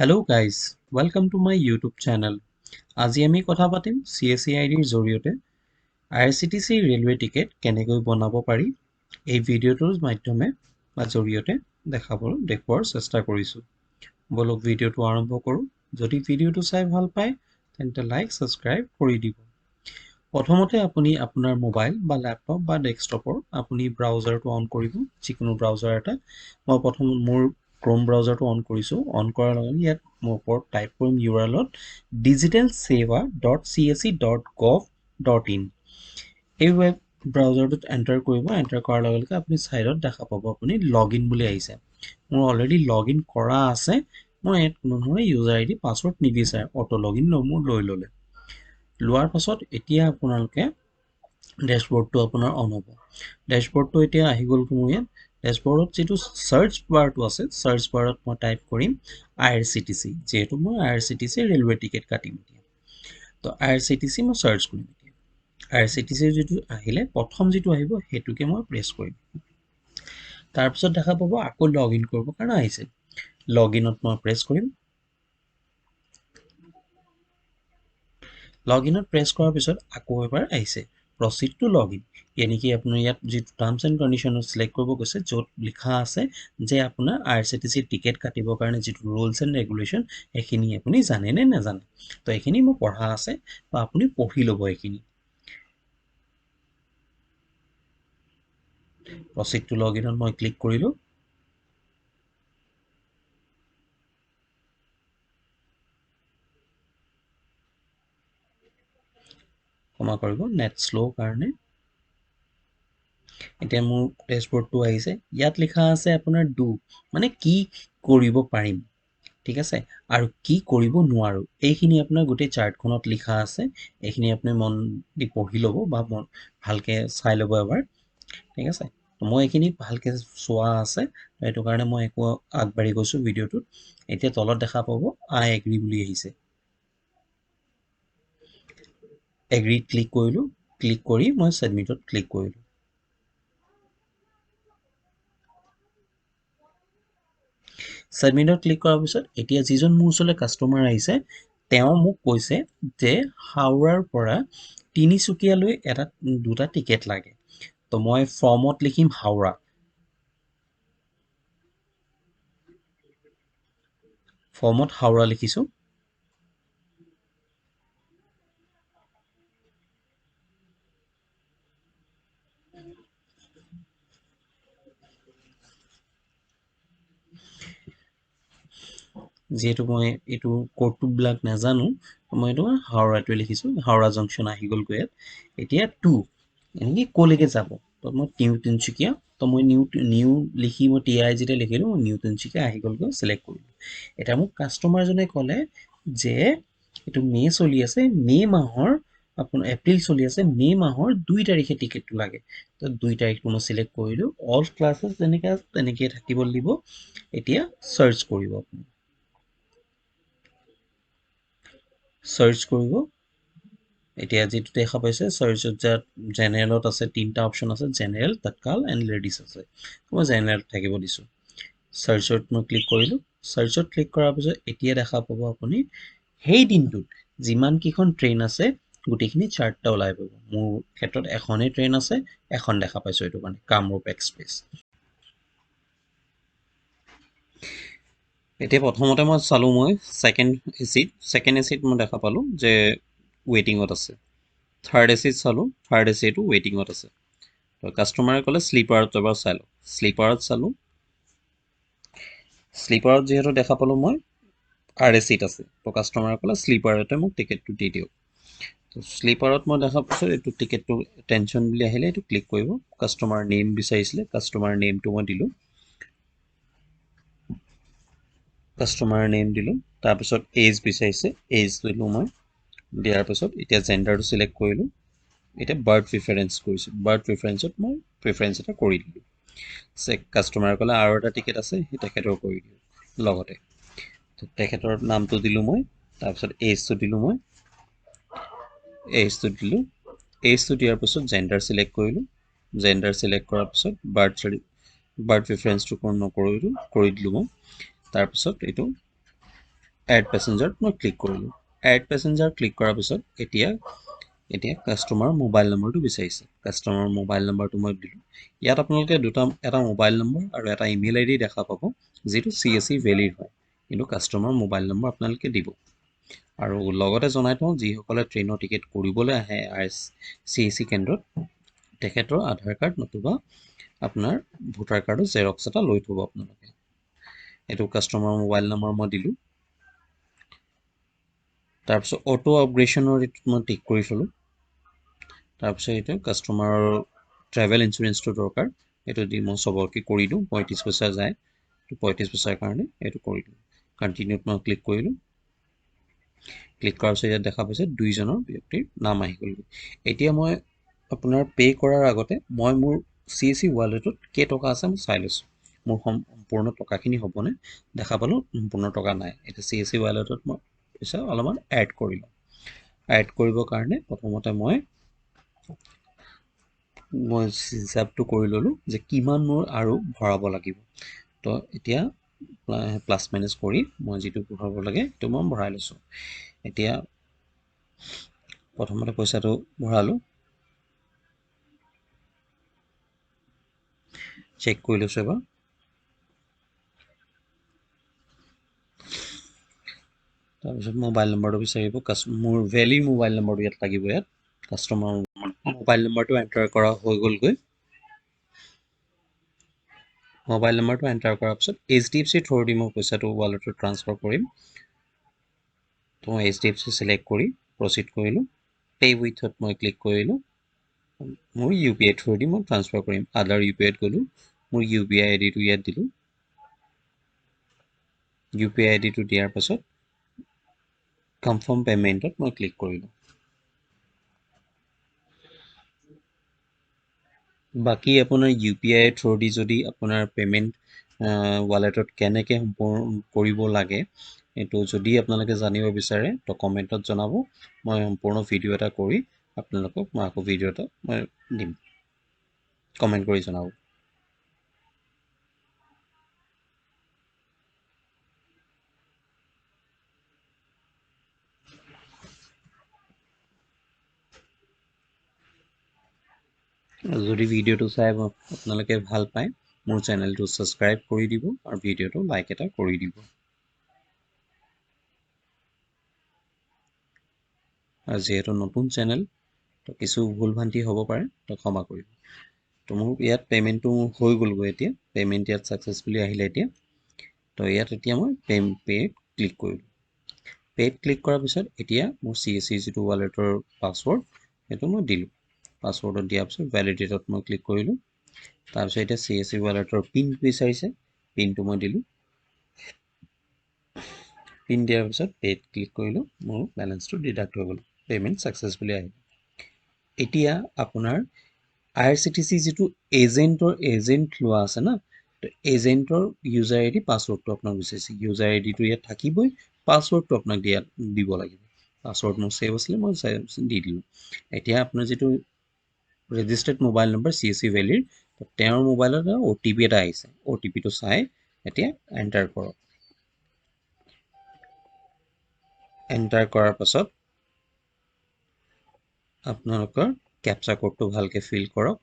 Hello guys, welcome to my YouTube channel. আজি আমি কথা পাতিম CSEIDৰ জৰিয়তে irctc ৰেলৱে টিকেট কেনেকৈ বনাব পাৰি এই ভিডিঅ'টোৰ মাধ্যমে বা জৰিয়তে দেখুৱাৰ চেষ্টা কৰিছো। বলক ভিডিঅ'টো আৰম্ভ কৰো। যদি ভিডিঅ'টো চাই ভাল পায় তেন্তে লাইক সাবস্ক্ৰাইব কৰি দিব। প্ৰথমতে আপুনি আপোনাৰ মোবাইল বা ল্যাপটপ বা ডেস্কটপৰ আপুনি ব্ৰাউজাৰটো অন কৰিব, যিকোনো ব্ৰাউজাৰ এটা। মই প্ৰথম মোৰ ক্ৰোম ব্ৰাউজাৰটো অন কৰিছো। অন কৰাৰ লগে ইয়াত মই ওপৰত টাইপ কৰিম URL-ত digitalseva.csc.gov.in। এই ৱেব ব্ৰাউজাৰটোত এন্টাৰ কৰিব। এন্টাৰ কৰাৰ লগে আপুনি সাইডত দেখা পাব আপুনি লগইন বুলি আহিছে। মোৰ অলৰেডি লগইন কৰা আছে। মই ইয়াত কোনো ধৰণৰ ইউজাৰ আইডি পাছৱৰ্ড নিবিচাৰে, অটো লগইন মোৰ লৈ ল'লে। লোৱাৰ পাছত এতিয়া আপোনালোকে ড্যাশবৰ্ডটো আপোনাৰ অন হ'ব। ড্যাশবৰ্ডটো এতিয়া আহি গ'ল মোৰ ইয়াত। ড্যাশবৰ্ডত যেটো সাৰ্চ বাৰটো আছে, সাৰ্চ বাৰত মই টাইপ কৰিম irctc, যেহেতু মই irctc ৰেলৱে টিকেট কাটিম এতিয়া। তো irctc মই সাৰ্চ কৰিম এতিয়া। irctc যেটো আহিলে প্ৰথম যেটো আহিব হেতুকে মই প্ৰেছ কৰিম। তাৰ পিছত দেখা পাব আকৌ লগইন কৰিব কাৰণে আহিছে। লগইনত মই প্ৰেছ কৰিম। লগইনত প্ৰেছ কৰাৰ পিছত আকৌ এবাৰ আহিছে proceed to login। यानी कि আপোনাৰ ইয়াত যি টাৰ্মছ এণ্ড কণ্ডিশ্যনত সিলেক্ট কৰিব গৈছে, য'ত লিখা আছে যে আপোনাৰ irctc টিকেট কাটিবৰ কাৰণে যিটো ৰুলছ এণ্ড ৰেগুলেশ্যন এখিনি আপুনি জানে নে নাজানে। তো এখিনি মই পঢ়া আছে, তো আপুনি পঢ়ি ল'ব এখিনি। proceed to login মই ক্লিক কৰিলো। ক্ষমা কৰিব নেট স্লো কাৰণে। এতিয়া মোৰ ড্যাশবৰ্ডটো আহিছে। ইয়াত লিখা আছে আপোনাৰ ডু, মানে কি কৰিব পাৰিম, ঠিক আছে, আৰু কি কৰিব নোৱাৰো। এইখিনি আপোনাৰ গোটেই চাৰ্টখনত লিখা আছে। এইখিনি আপুনি মন দি পঢ়ি ল'ব বা ভালকে চাই ল'ব এবাৰ, ঠিক আছে। তো মই এইখিনি ভালকে চোৱা আছে, এইটো কাৰণে মই একো আগবাঢ়ি গৈছো ভিডিঅ'টোত। এতিয়া তলত দেখা পাব আই এগ্ৰি বুলি আহিছে। এগ্ৰিত ক্লিক কৰিলো। ক্লিক কৰি মই সাবমিটত ক্লিক কৰিলো। সাবমিটত ক্লিক কৰাৰ পিছত এতিয়া যিজন মোৰ ওচৰলৈ কাষ্টমাৰ আহিছে, তেওঁ মোক কৈছে যে হাওৰাৰ পৰা তিনিচুকীয়ালৈ দুটা টিকেট লাগে। তো মই ফৰ্মত লিখিম হাওৰা। ফৰ্মত হাওৰা লিখিছো। যেহেতু মই এইটো কোডটো বিলাক নাজানো, মই এইটো হাওৰাটোৱে লিখিছো। হাওৰা জংচন আহি গ'ল গৈ ইয়াত। এতিয়া টু এনেকে কলৈকে যাব, তো মই নিউ তিনচুকীয়া, তো মই নিউ লিখি মই TI যেতিয়া লিখিলো, নিউ তিনচুকীয়া আহি গ'ল গৈ, সিলেক্ট কৰিলো। এটা মোক কাষ্টমাৰজনে ক'লে যে এইটো মে চলি আছে, মে মাহৰ আপোনাৰ এপ্ৰিল চলি আছে, মে মাহৰ 2 তাৰিখে টিকেটটো লাগে। তো 2 তাৰিখটো মই সিলেক্ট কৰিলো। অল ক্লাছেছ যেনেকৈ আছে তেনেকৈ থাকিব লাগিব। এতিয়া সাৰ্চ কৰিব আপুনি। সাৰ্চ কৰিব। এতিয়া যেটো দেখা পাইছে সাৰ্চত জেনেৰেলত আছে, তিনটা অপচন আছে, জেনেৰেল, তৎকাল এণ্ড লেডিজ আছে। মই জেনেৰেল থাকিব দিছো। সাৰ্চত মই ক্লিক কৰিলো। সাৰ্চত ক্লিক কৰাৰ পিছত এতিয়া দেখা পাব আপুনি সেই দিনটোত যিমান কিখন ট্ৰেইন আছে গোটেইখিনি চাৰ্টটা ওলাই পাব। মোৰ ক্ষেত্ৰত এখনেই ট্ৰেইন আছে, এখন দেখা পাইছো, এইটো কাৰণে কামৰূপ এক্সপ্ৰেছ। এতিয়া প্ৰথমতে মই চালো, মই ছেকেণ্ড এচিত মই দেখা পালো যে ৱেটিঙত আছে। থাৰ্ড এচিত চালো, থাৰ্ড এচিটো ৱেটিঙত আছে। তো কাষ্টমাৰে ক'লে স্লিপাৰত এবাৰ চাই লওক। স্লিপাৰত চালো। স্লিপাৰত যিহেতু দেখা পালো মই RACত আছে, তো কাষ্টমাৰে ক'লে স্লিপাৰতে মোক টিকেটটো দি দিয়ক। তো স্লিপাৰত মই দেখা পাইছো এইটো টিকেটটো টেনশ্যন বুলি আহিলে এইটো ক্লিক কৰিব। কাষ্টমাৰ নেম বিচাৰিছিলে, কাষ্টমাৰ নেমটো মই দিলো। কাষ্টমাৰ নেম দিলো। তাৰপিছত এজ বিচাৰিছে, এজ দিলো মই। দিয়াৰ পিছত এতিয়া জেণ্ডাৰটো সিলেক্ট কৰিলো। এতিয়া বাৰ্থ প্ৰিফাৰেঞ্চ কৰিছো। বাৰ্থ প্ৰিফাৰেঞ্চত মই প্ৰিফাৰেঞ্চ এটা কৰি দিলো। কাষ্টমাৰে ক'লে আৰু এটা টিকেট আছে, সেই তেখেতৰ কৰি দিওঁ লগতে। তেখেতৰ নামটো দিলো মই। তাৰপিছত এজটো দিলো মই। এজটো দিলো। এজটো দিয়াৰ পিছত জেণ্ডাৰ সিলেক্ট কৰিলো। জেণ্ডাৰ সিলেক্ট কৰাৰ পিছত বাৰ্থ প্ৰিফাৰেঞ্চটো নকৰিলো, কৰি দিলো মই। তাৰপিছত এইটো এড পেছেঞ্জাৰত মই ক্লিক কৰিলোঁ। এড পেছেঞ্জাৰ ক্লিক কৰাৰ পিছত এতিয়া কাষ্টমাৰ মোবাইল নম্বৰটো বিচাৰিছে। কাষ্টমাৰ মোবাইল নম্বৰটো মই দিলোঁ। ইয়াত আপোনালোকে এটা মোবাইল নম্বৰ আৰু এটা ইমেইল আইডি দেখা পাব, যিটো CSE ভেলিড হয়, কিন্তু কাষ্টমাৰ মোবাইল নম্বৰ আপোনালোকে দিব। আৰু লগতে জনাই থওঁ, যিসকলে ট্ৰেইনৰ টিকেট কৰিবলৈ আহে CSE কেন্দ্ৰত, তেখেতৰ আধাৰ কাৰ্ড নতুবা আপোনাৰ ভোটাৰ কাৰ্ডৰ জেৰক্স এটা লৈ থ'ব আপোনালোকে। এইটো কাষ্টমাৰ মোবাইল নম্বৰ মই দিলোঁ। তাৰপিছত অটো আপগ্ৰেডেশ্যনৰ এইটোত মই টিক কৰি থ'লোঁ। তাৰপিছত এইটো কাষ্টমাৰৰ ট্ৰেভেল ইঞ্চুৰেঞ্চটো দৰকাৰ, এইটো দি মই চবকে কৰি দিওঁ। 35 পইচা যায়, 35 পইচাৰ কাৰণে এইটো কৰি দিওঁ। কণ্টিনিউত মই ক্লিক কৰিলোঁ। ক্লিক কৰাৰ পিছত ইয়াত দেখা পাইছে 2জনৰ ব্যক্তিৰ নাম আহি গ'ল। এতিয়া মই আপোনাৰ পে' কৰাৰ আগতে মই মোৰ CSE ৱালেটত কেইটকা আছে মই চাই লৈছোঁ। মোৰ সম্পূৰ্ণ টকাখিনি হ'বনে? দেখা পালোঁ সম্পূৰ্ণ টকা নাই। এতিয়া CSE ৱালেটত মই পইচা অলপমান এড কৰিলোঁ। এড কৰিবৰ কাৰণে প্ৰথমতে মই হিচাপটো কৰি ল'লোঁ যে কিমান মোৰ আৰু ভৰাব লাগিব। তো এতিয়া প্লাছ মাইনাছ কৰি মই যিটো ভৰাব লাগে সেইটো মই ভৰাই লৈছোঁ। এতিয়া প্ৰথমতে পইচাটো ভৰালোঁ, চেক কৰি লৈছোঁ এবাৰ। তাৰপিছত মোবাইল নম্বৰটো বিচাৰিব, মোৰ ভেলিড মোবাইল নম্বৰটো ইয়াত লাগিব। ইয়াত কাষ্টমাৰ মোবাইল নম্বৰটো এণ্টাৰ কৰা হৈ গ'লগৈ। মোবাইল নম্বৰটো এণ্টাৰ কৰাৰ পিছত HDFC থ্ৰুদি মই পইচাটো ৱালেটত ট্ৰান্সফাৰ কৰিম। তো মই HDFC চিলেক্ট কৰি প্ৰচিড কৰিলোঁ। পে' উইথত মই ক্লিক কৰিলোঁ। মোৰ UPI থ্ৰুদি মই ট্ৰান্সফাৰ কৰিম। আদাৰ UPIত গ'লোঁ, মোৰ UPI আইডিটো ইয়াত দিলোঁ। UPI আইডিটো দিয়াৰ পাছত কনফাৰ্ম পে'মেণ্টত মই ক্লিক কৰিলোঁ। বাকী আপোনাৰ UPI থ্ৰুদি যদি আপোনাৰ পে'মেণ্ট ৱালেটত কেনেকৈ কৰিব লাগে, এইটো যদি আপোনালোকে জানিব বিচাৰে তো কমেণ্টত জনাব। মই সম্পূৰ্ণ ভিডিঅ' এটা কৰি আপোনালোকক মই আকৌ ভিডিঅ' এটা মই দিম, কমেণ্ট কৰি জনাব। যদি ভিডিঅ'টো চাই আপোনালোকে ভাল পায়, মোৰ চেনেলটো ছাবস্ক্ৰাইব কৰি দিব আৰু ভিডিঅ'টো লাইক এটা কৰি দিব। আৰু যিহেতু নতুন চেনেল, তো কিছু ভুল ভ্ৰান্তি হ'ব পাৰে, তো ক্ষমা কৰিব। তো মোৰ ইয়াত পে'মেণ্টটো হৈ গ'লগৈ। এতিয়া পে'মেণ্ট ইয়াত ছাকচেছফুলি আহিলে। তো ইয়াত এতিয়া মই পে'ত ক্লিক কৰিলোঁ। পে'ত ক্লিক কৰাৰ পিছত এতিয়া মোৰ CSE যিটো ৱালেটৰ পাছৱৰ্ড, সেইটো মই দিলোঁ। পাছৱৰ্ডত দিয়াৰ পিছত ভেলিডেটত মই ক্লিক কৰিলোঁ। তাৰপিছত এতিয়া CSE ৱালেটৰ পিন বিচাৰিছে, পিনটো মই দিলোঁ। পিন দিয়াৰ পিছত পে'ত ক্লিক কৰিলোঁ। মোৰ বেলেঞ্চটো ডিডাক্ট হৈ গ'ল, পে'মেণ্ট ছাকচেছফুলি আহিল। এতিয়া আপোনাৰ IRCTC যিটো এজেণ্ট লোৱা আছে না, তো এজেণ্টৰ ইউজাৰ ID পাছৱৰ্ডটো আপোনাক বিচাৰিছে। ইউজাৰ আইডিটো ইয়াত থাকিবই, পাছৱৰ্ডটো আপোনাক দিব লাগিব। পাছৱৰ্ড মোৰ ছেভ আছিলে, মই দি দিলোঁ। এতিয়া আপোনাৰ যিটো ৰেজিষ্টাৰ্ড মোবাইল নম্বৰ CSE ভেলিৰ, তেওঁৰ মোবাইলত OTP এটা আহিছে। OTPটো চাই এতিয়া এণ্টাৰ কৰক। এণ্টাৰ কৰাৰ পাছত আপোনালোকৰ কেপচা কোডটো ভালকৈ ফিল কৰক,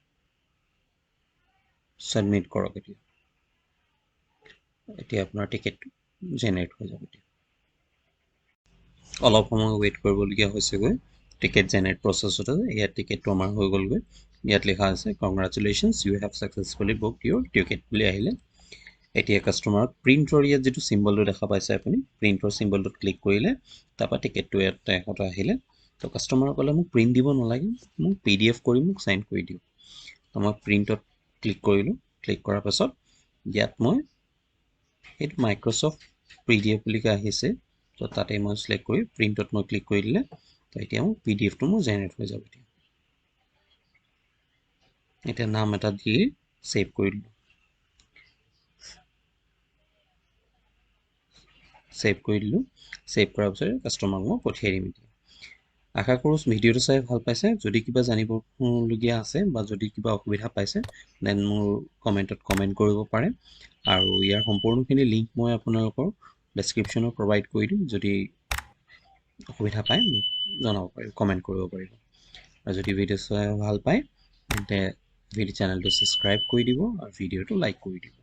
ছাবমিট কৰক। এতিয়া আপোনাৰ টিকেটটো জেনেৰেট হৈ যাব। অলপ সময় ৱেইট কৰিবলগীয়া হৈছেগৈ, টিকেট জেনেৰেট প্ৰচেছতে। ইয়াত টিকেটটো আমাৰ হৈ গ'লগৈ। ইয়াত লিখা আছে congratulations, you have successfully booked your ticket বুলি আহিলে। এতিয়া কাষ্টমাৰক প্ৰিণ্টৰ ইয়াত যিটো চিম্বলটো দেখা পাইছে আপুনি, প্ৰিণ্টৰ চিম্বলটোত ক্লিক কৰিলে তাৰপৰা টিকেটটো ইয়াত তেখেতৰ আহিলে। তো কাষ্টমাৰে ক'লে মোক প্ৰিণ্ট দিব নালাগে, মোক PDF কৰি মোক চাইন কৰি দিয়ক। তো মই প্ৰিণ্টত ক্লিক কৰিলোঁ। ক্লিক কৰাৰ পাছত ইয়াত মই এইটো মাইক্ৰ'ছফ্ট PDF বুলি আহিছে, তো তাতে মই চিলেক্ট কৰি প্ৰিণ্টত মই ক্লিক কৰি দিলে, তো এতিয়া মোৰ PDFটো মোৰ জেনেৰেট হৈ যাব। এতিয়া নাম এটা দি ছেভ কৰি দিলোঁ। ছেভ কৰাৰ পিছত কাষ্টমাৰক মই পঠিয়াই দিম। এতিয়া আশা কৰোঁ ভিডিঅ'টো চাই ভাল পাইছে। যদি কিবা জানিবলগীয়া আছে বা যদি কিবা অসুবিধা পাইছে, দেন মোৰ কমেণ্টত কমেণ্ট কৰিব পাৰে। আৰু ইয়াৰ সম্পূৰ্ণখিনি লিংক মই আপোনালোকৰ ডেছক্ৰিপশ্যনত প্ৰভাইড কৰি দিম যদি অসুবিধা পায় জনাব পাৰিব কমেণ্ট কৰিব পাৰিব আৰু যদি ভিডিঅ' চাই ভাল পায় তেন্তে চেনেলটো ছাবস্ক্ৰাইব কৰি দিব আৰু ভিডিঅ'টো লাইক কৰি দিব